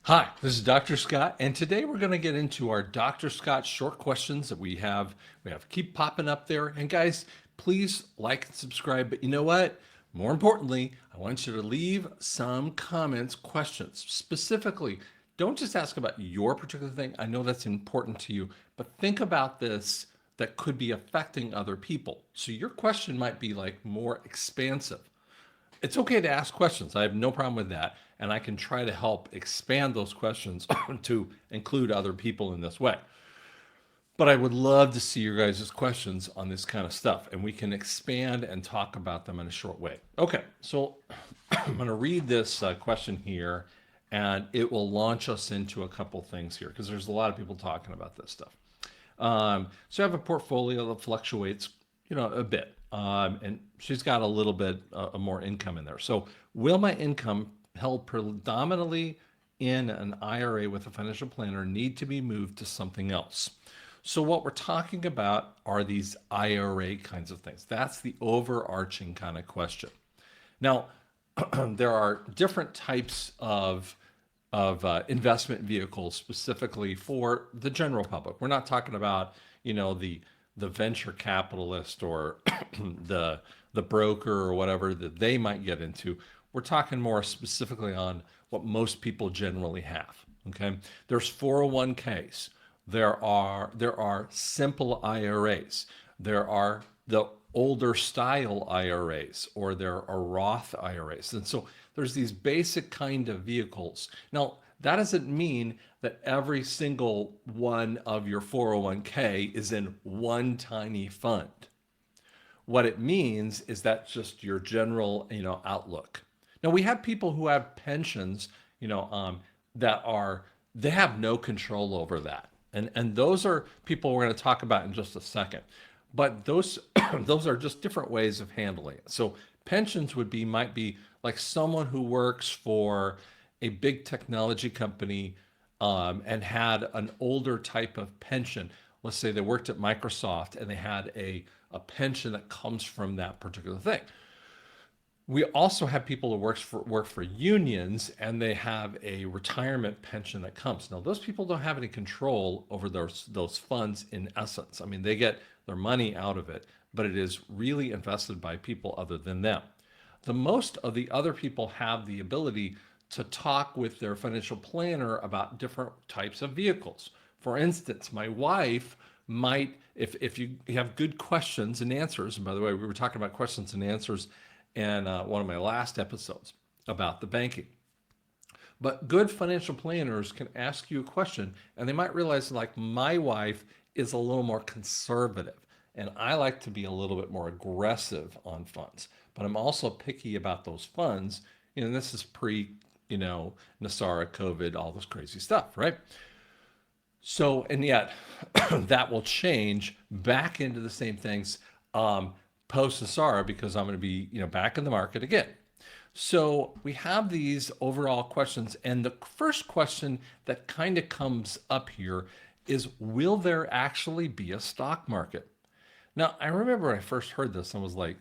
Hi, this is Dr. Scott, and today we're going to get into our Dr. Scott short questions that we have. We have keep popping up there. And guys, please like and subscribe. But you know what? More importantly, I want you to leave some comments, questions. Specifically, don't just ask about your particular thing. I know that's important to you, but think about this that could be affecting other people. So your question might be like more expansive. It's okay to ask questions. I have no problem with that. And I can try to help expand those questions to include other people in this way. But I would love to see your guys' questions on this kind of stuff, and we can expand and talk about them in a short way. Okay, so I'm going to read this question here, and it will launch us into a couple things here because there's a lot of people talking about this stuff. So I have a portfolio that fluctuates, a bit. And she's got a little bit more income in there. So will my income held predominantly in an IRA with a financial planner need to be moved to something else? So what we're talking about are these IRA kinds of things. That's the overarching kind of question. Now, there are different types of investment vehicles specifically for the general public. We're not talking about the venture capitalist or the broker or whatever that they might get into. We're talking more specifically on what most people generally have. Okay, there's 401ks. There are simple IRAs. There are the older style IRAs, or there are Roth IRAs. And so there's these basic kind of vehicles. Now, that doesn't mean that every single one of your 401k is in one tiny fund. What it means is that's just your general, outlook. Now we have people who have pensions, that are they have no control over that, and those are people we're going to talk about in just a second. But those those are just different ways of handling it. So pensions might be like someone who works for a big technology company and had an older type of pension. Let's say they worked at Microsoft and they had a pension that comes from that particular thing. We also have people who work for unions and they have a retirement pension that comes. Now, those people don't have any control over those funds in essence. I mean, they get their money out of it, but it is really invested by people other than them. The most of the other people have the ability to talk with their financial planner about different types of vehicles. For instance, my wife might, if you have good questions and answers, and by the way, we were talking about questions and answers in one of my last episodes about the banking. But good financial planners can ask you a question and they might realize, like, my wife is a little more conservative and I like to be a little bit more aggressive on funds, but I'm also picky about those funds. This is pre, Nasara, COVID, all this crazy stuff, right? So, and yet that will change back into the same things post Nasara because I'm going to be, back in the market again. So we have these overall questions. And the first question that kind of comes up here is, will there actually be a stock market? Now, I remember when I first heard this, I was like,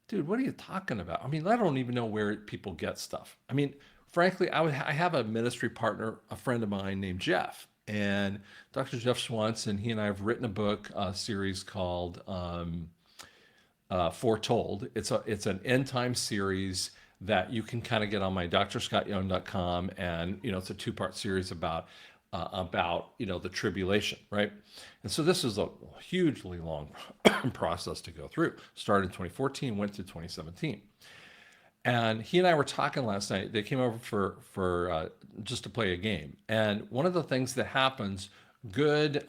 dude, what are you talking about? I mean, I don't even know where people get stuff. I mean, frankly, I have a ministry partner, a friend of mine named Jeff. And Dr. Jeff Swanson, he and I have written a book, a series called Foretold. It's an end time series that you can kind of get on my drscottyoung.com, and it's a two-part series about the tribulation, right? And so this is a hugely long process to go through. Started in 2014, went to 2017. And he and I were talking last night. They came over for just to play a game. And one of the things that happens, good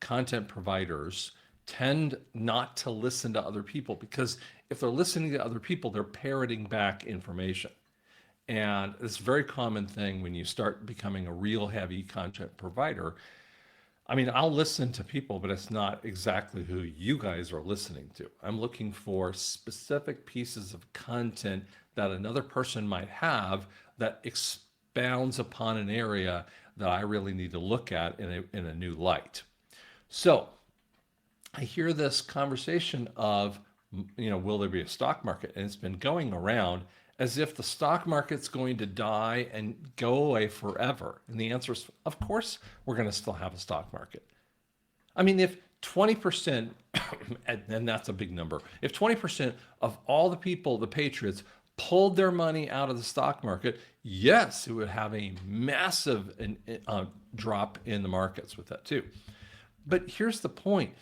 content providers tend not to listen to other people, because if they're listening to other people, they're parroting back information. And it's a very common thing when you start becoming a real heavy content provider. I mean, I'll listen to people, but it's not exactly who you guys are listening to. I'm looking for specific pieces of content that another person might have that expounds upon an area that I really need to look at in a new light. So I hear this conversation of, will there be a stock market? And it's been going around. as if the stock market's going to die and go away forever. And the answer is, of course, we're going to still have a stock market. I mean, if 20%, and that's a big number, if 20% of all the people, the patriots, pulled their money out of the stock market, yes, it would have a massive drop in the markets with that too. But here's the point.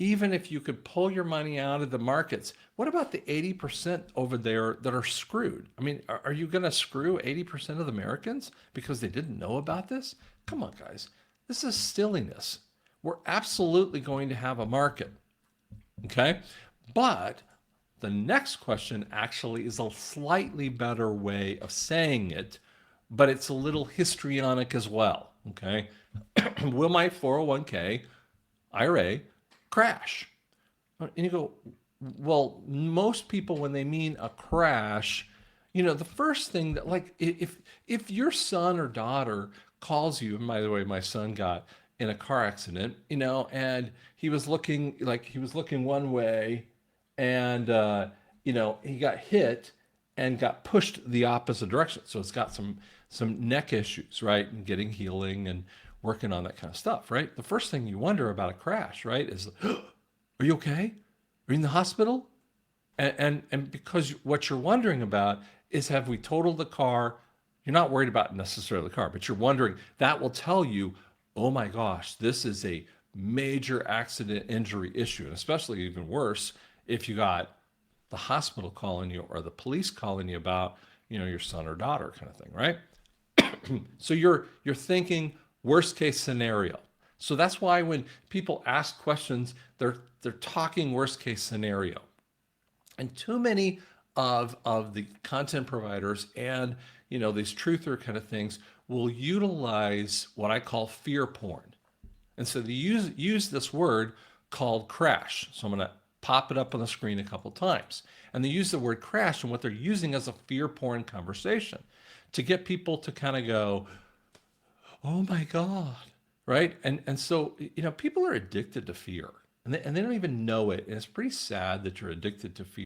Even if you could pull your money out of the markets, what about the 80% over there that are screwed? I mean, are you going to screw 80% of the Americans because they didn't know about this? Come on, guys. This is silliness. We're absolutely going to have a market. Okay? But the next question actually is a slightly better way of saying it, but it's a little histrionic as well. Okay? Will my 401k IRA crash? And you go, well, most people, when they mean a crash, the first thing that, like, if your son or daughter calls you, and by the way, my son got in a car accident, and he was looking one way, and he got hit and got pushed the opposite direction. So it's got some neck issues, right? And getting healing and working on that kind of stuff, right? The first thing you wonder about a crash, right, is, are you okay? Are you in the hospital? And because what you're wondering about is, have we totaled the car? You're not worried about necessarily the car, but you're wondering, that will tell you, oh my gosh, this is a major accident injury issue. And especially even worse, if you got the hospital calling you or the police calling you about, your son or daughter kind of thing, right? So you're thinking worst case scenario. So that's why when people ask questions, they're talking worst case scenario. And too many of the content providers and these truther kind of things will utilize what I call fear porn. And so they use this word called crash. So I'm going to pop it up on the screen a couple times. And they use the word crash, and what they're using as a fear porn conversation to get people to kind of go, oh my God, right? And so, people are addicted to fear, and they don't even know it. And it's pretty sad that you're addicted to fear.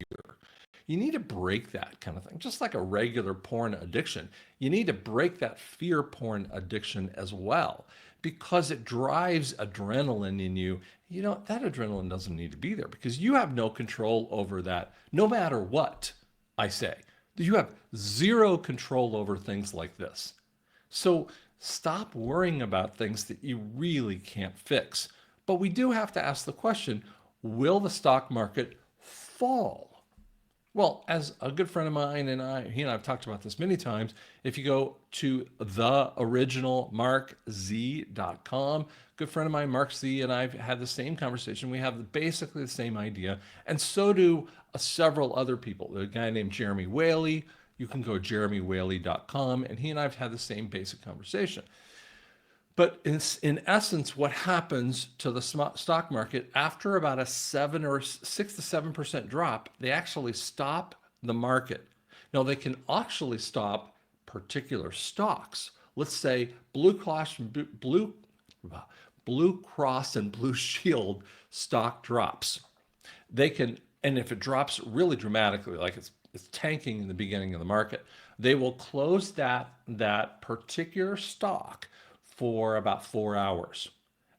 You need to break that kind of thing, just like a regular porn addiction. You need to break that fear porn addiction as well, because it drives adrenaline in you. That adrenaline doesn't need to be there because you have no control over that, no matter what I say. You have zero control over things like this. So stop worrying about things that you really can't fix. But we do have to ask the question, will the stock market fall? Well, as a good friend of mine and I've talked about this many times, if you go to the original markz.com, good friend of mine, Mark Z, and I've had the same conversation. We have basically the same idea. And so do several other people. A guy named Jeremy Whaley, you can go jeremywhaley.com, and he and I have had the same basic conversation. But in essence, what happens to the stock market after about a 6 to 7% drop, they actually stop the market. Now, they can actually stop particular stocks. Let's say Blue Cross and Blue Shield stock drops. They can, and if it drops really dramatically, like it's tanking in the beginning of the market, they will close that particular stock for about 4 hours,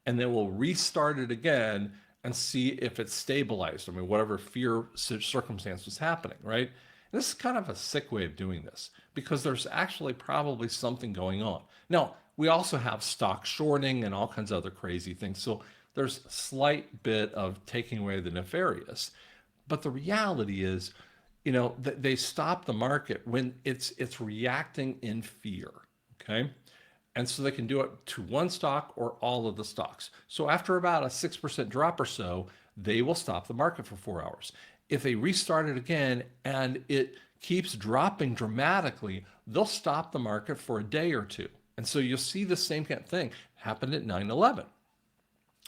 and then we'll restart it again and see if it's stabilized. I mean, whatever fear circumstance was happening, right? And this is kind of a sick way of doing this because there's actually probably something going on. Now, we also have stock shorting and all kinds of other crazy things. So there's a slight bit of taking away the nefarious, but the reality is, they stop the market when it's reacting in fear, okay? And so they can do it to one stock or all of the stocks. So after about a 6% drop or so, they will stop the market for 4 hours. If they restart it again and it keeps dropping dramatically, they'll stop the market for a day or two. And so you'll see the same kind of thing happen at 9/11.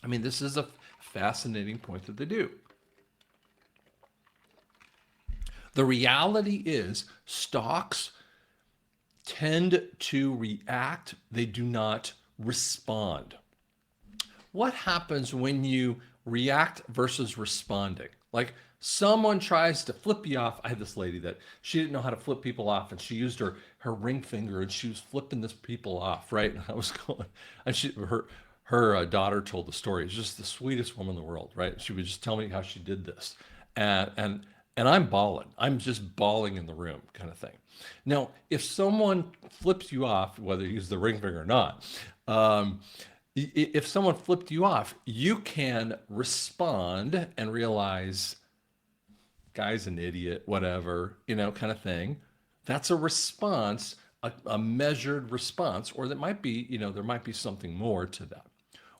I mean, this is a fascinating point that they do. The reality is stocks tend to react. They do not respond. What happens when you react versus responding? Like someone tries to flip you off. I had this lady that she didn't know how to flip people off, and she used her ring finger and she was flipping this people off, right? And I was going, and her daughter told the story. It's just the sweetest woman in the world, right? She would just tell me how she did this, and and and I'm bawling. I'm just bawling in the room, kind of thing. Now, if someone flips you off, whether you use the ring finger or not, um, if someone flipped you off, you can respond and realize, guy's an idiot, whatever, kind of thing. That's a response, a measured response, or that might be, there might be something more to that.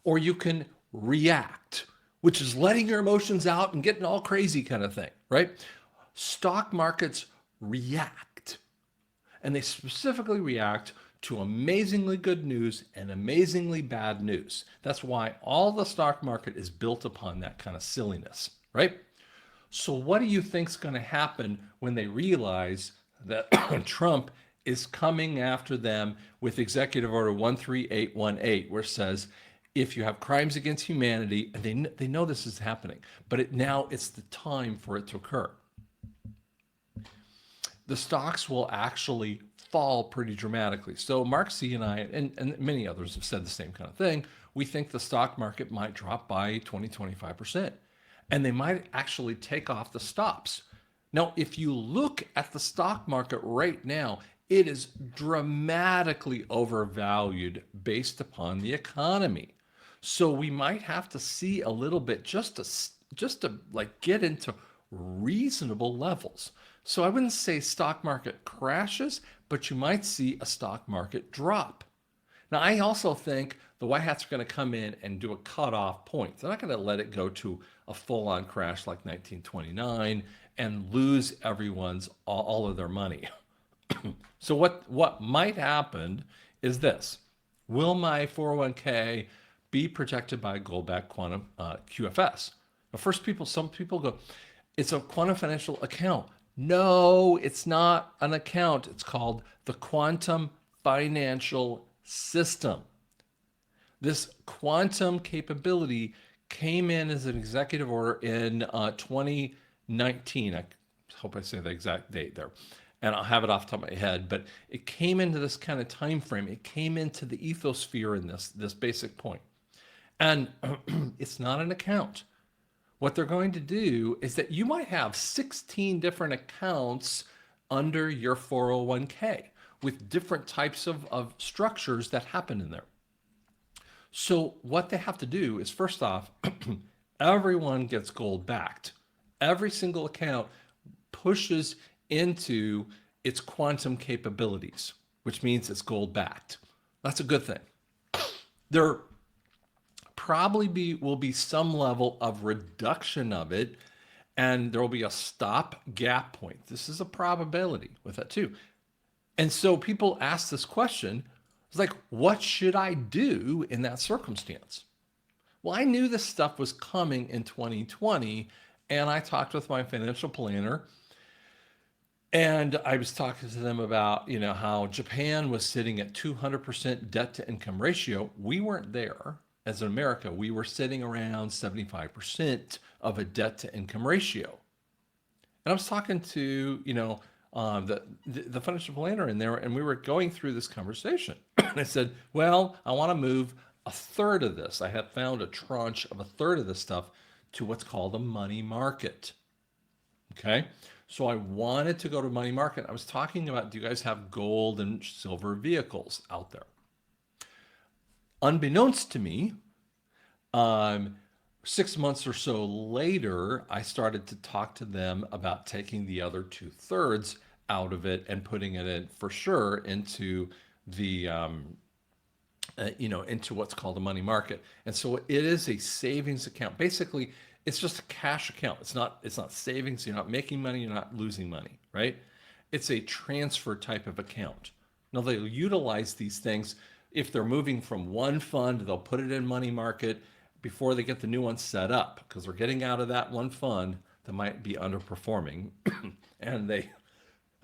Or you can react, which is letting your emotions out and getting all crazy kind of thing, right? Stock markets react, and they specifically react to amazingly good news and amazingly bad news. That's why all the stock market is built upon that kind of silliness, right? So what do you think is going to happen when they realize that Trump is coming after them with Executive Order 13818, where it says, if you have crimes against humanity, and they know this is happening, but now it's the time for it to occur. The stocks will actually fall pretty dramatically. So Mark C and I, and many others have said the same kind of thing. We think the stock market might drop by 20-25%. And they might actually take off the stops. Now, if you look at the stock market right now, it is dramatically overvalued based upon the economy. So we might have to see a little bit just to like get into reasonable levels. So I wouldn't say stock market crashes, but you might see a stock market drop. Now, I also think the White Hats are going to come in and do a cutoff point. They're not going to let it go to a full-on crash like 1929 and lose everyone's all of their money. So what might happen is this. Will my 401k be protected by gold-backed quantum QFS? Now, some people go, it's a quantum financial account. No, it's not an account. It's called the quantum financial system. This quantum capability came in as an executive order in 2019. I hope I say the exact date there, and I'll have it off the top of my head, but it came into this kind of time frame. It came into the ethosphere in this basic point. And it's not an account. What they're going to do is that you might have 16 different accounts under your 401k with different types of structures that happen in there. So what they have to do is, first off, everyone gets gold backed. Every single account pushes into its quantum capabilities, which means it's gold backed. That's a good thing. There probably will be some level of reduction of it, and there will be a stop gap point. This is a probability with that too. And so people ask this question, it's like, what should I do in that circumstance? Well, I knew this stuff was coming in 2020, and I talked with my financial planner, and I was talking to them about, how Japan was sitting at 200% debt to income ratio. We weren't there. As in America, we were sitting around 75% of a debt to income ratio. And I was talking to, the financial planner in there, and we were going through this conversation. And I said, well, I want to move a third of this. I have found a tranche of a third of this stuff to what's called a money market. Okay. So I wanted to go to money market. I was talking about, do you guys have gold and silver vehicles out there? Unbeknownst to me, 6 months or so later, I started to talk to them about taking the other 2/3 out of it and putting it in for sure into the, into what's called a money market. And so it is a savings account. Basically, it's just a cash account. It's not savings. You're not making money. You're not losing money, right? It's a transfer type of account. Now they'll utilize these things. If they're moving from one fund, they'll put it in money market before they get the new one set up, because they're getting out of that one fund that might be underperforming, and they,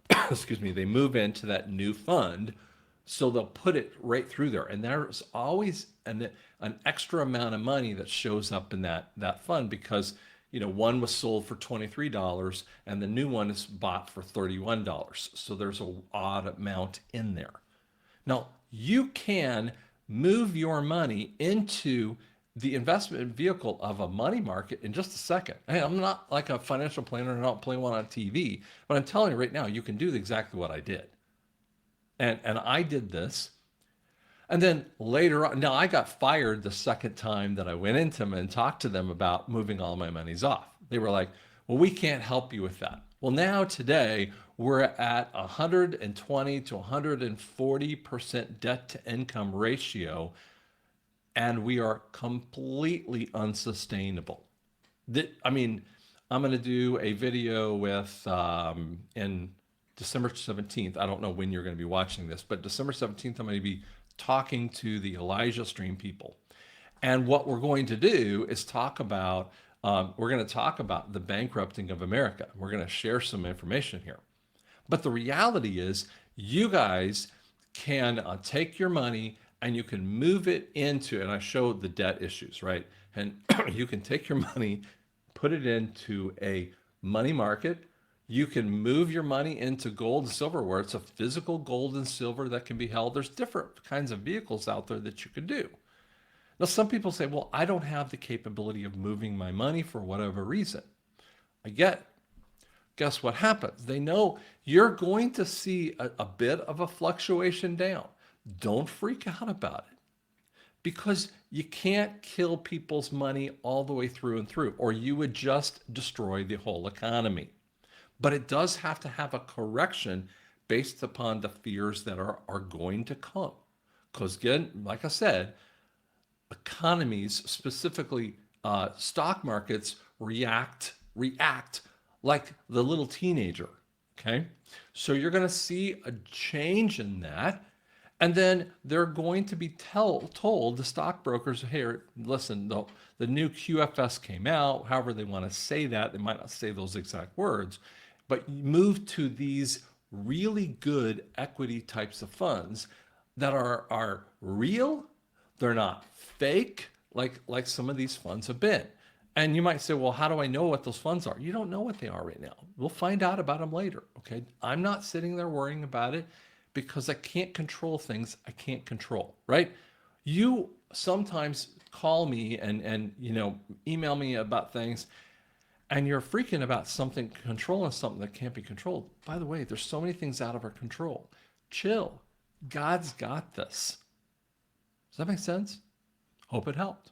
they move into that new fund. So they'll put it right through there, and there's always an extra amount of money that shows up in that fund, because one was sold for $23 and the new one is bought for $31. So there's a odd amount in there. Now, you can move your money into the investment vehicle of a money market in just a second. Hey, I'm not like a financial planner and I don't play one on TV, but I'm telling you right now, you can do exactly what I did. And I did this. And then later on, now I got fired the second time that I went into them and talked to them about moving all my monies off. They were like, well, we can't help you with that. Well, now today we're at 120 to 140% debt to income ratio, and we are completely unsustainable. I mean, I'm going to do a video with in December 17th. I don't know when you're going to be watching this, but December 17th, I'm going to be talking to the Elijah Stream people. And what we're going to do is we're going to talk about the bankrupting of America. We're going to share some information here. But the reality is, you guys can take your money and you can move it into, and I showed the debt issues, right? And you can take your money, put it into a money market. You can move your money into gold and silver, where it's a physical gold and silver that can be held. There's different kinds of vehicles out there that you can do. Now, some people say, well, I don't have the capability of moving my money for whatever reason. I get it. Guess what happens? They know you're going to see a bit of a fluctuation down. Don't freak out about it, because you can't kill people's money all the way through and through, or you would just destroy the whole economy. But it does have to have a correction based upon the fears that are going to come. Because again, like I said, economies, specifically stock markets, react like the little teenager. Okay, so you're going to see a change in that, and then they're going to be told, the stockbrokers, here, listen, the new QFS came out. However they want to say that, they might not say those exact words, but move to these really good equity types of funds that are real. They're not fake like some of these funds have been. And you might say, well, how do I know what those funds are? You don't know what they are right now. We'll find out about them later. Okay. I'm not sitting there worrying about it because I can't control things I can't control, right? You sometimes call me and email me about things, and you're freaking about something, controlling something that can't be controlled. By the way, there's so many things out of our control. Chill. God's got this. Does that make sense? Hope it helped.